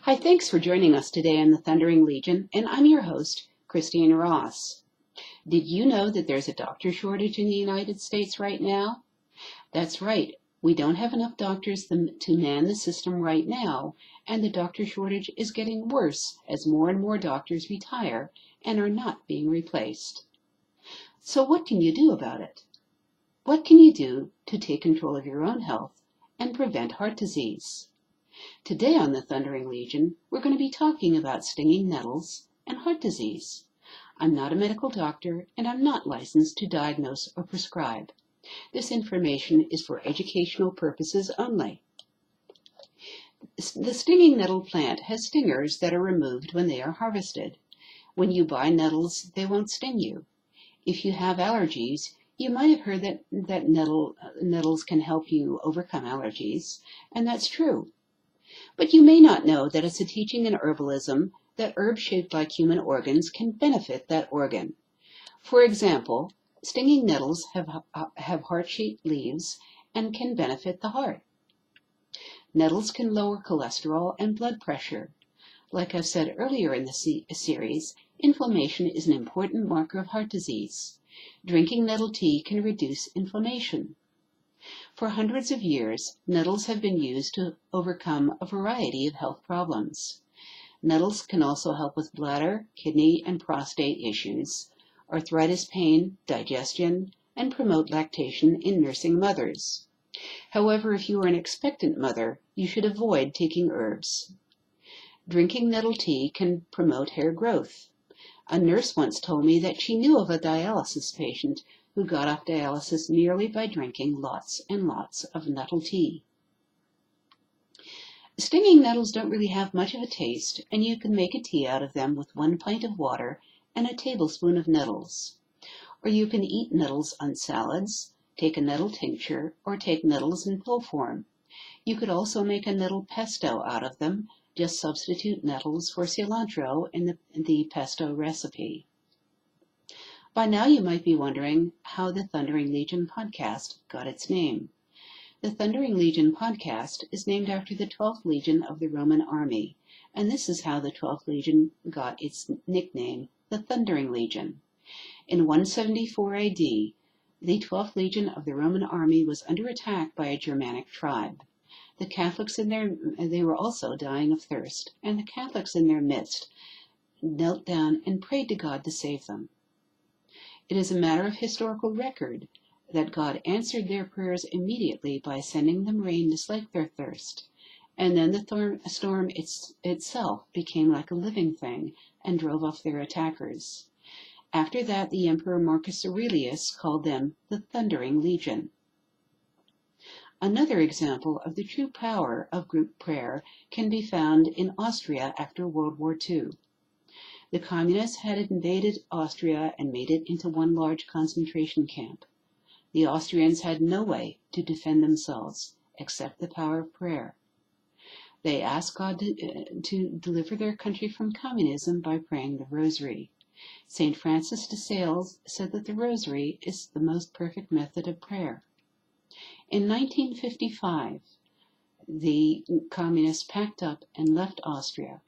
Hi, thanks for joining us today on the Thundering Legion, and I'm your host, Christine Ross. Did you know that there's a doctor shortage in the United States right now? That's right, we don't have enough doctors to man the system right now, and the doctor shortage is getting worse as more and more doctors retire and are not being replaced. So what can you do about it? What can you do to take control of your own health and prevent heart disease? Today on the Thundering Legion, we're going to be talking about stinging nettles and heart disease. I'm not a medical doctor, and I'm not licensed to diagnose or prescribe. This information is for educational purposes only. The stinging nettle plant has stingers that are removed when they are harvested. When you buy nettles, they won't sting you. If you have allergies, you might have heard that nettles can help you overcome allergies, and that's true. But you may not know that it's a teaching in herbalism that herbs shaped like human organs can benefit that organ. For example, stinging nettles have heart-shaped leaves and can benefit the heart. Nettles can lower cholesterol and blood pressure. Like I've said earlier in the series, inflammation is an important marker of heart disease. Drinking nettle tea can reduce inflammation. For hundreds of years, nettles have been used to overcome a variety of health problems. Nettles can also help with bladder, kidney, and prostate issues, arthritis pain, digestion, and promote lactation in nursing mothers. However, if you are an expectant mother, you should avoid taking herbs. Drinking nettle tea can promote hair growth. A nurse once told me that she knew of a dialysis patient who got off dialysis merely by drinking lots and lots of nettle tea. Stinging nettles don't really have much of a taste, and you can make a tea out of them with 1 pint of water and a tablespoon of nettles. Or you can eat nettles on salads, take a nettle tincture, or take nettles in pill form. You could also make a nettle pesto out of them. Just substitute nettles for cilantro in the pesto recipe. By now you might be wondering how the Thundering Legion podcast got its name. The Thundering Legion podcast is named after the 12th Legion of the Roman Army, and this is how the 12th Legion got its nickname, the Thundering Legion. In 174 AD, the 12th Legion of the Roman Army was under attack by a Germanic tribe. The Catholics they were also dying of thirst, and the Catholics in their midst knelt down and prayed to God to save them. It is a matter of historical record that God answered their prayers immediately by sending them rain to slake their thirst, and then the storm itself became like a living thing and drove off their attackers. After that, the Emperor Marcus Aurelius called them the Thundering Legion. Another example of the true power of group prayer can be found in Austria after World War II. The communists had invaded Austria and made it into one large concentration camp. The Austrians had no way to defend themselves except the power of prayer. They asked God to deliver their country from communism by praying the Rosary. St. Francis de Sales said that the Rosary is the most perfect method of prayer. In 1955, the communists packed up and left Austria.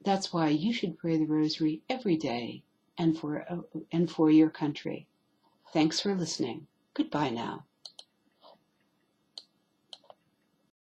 That's why you should pray the Rosary every day and for your country. Thanks for listening. Goodbye now.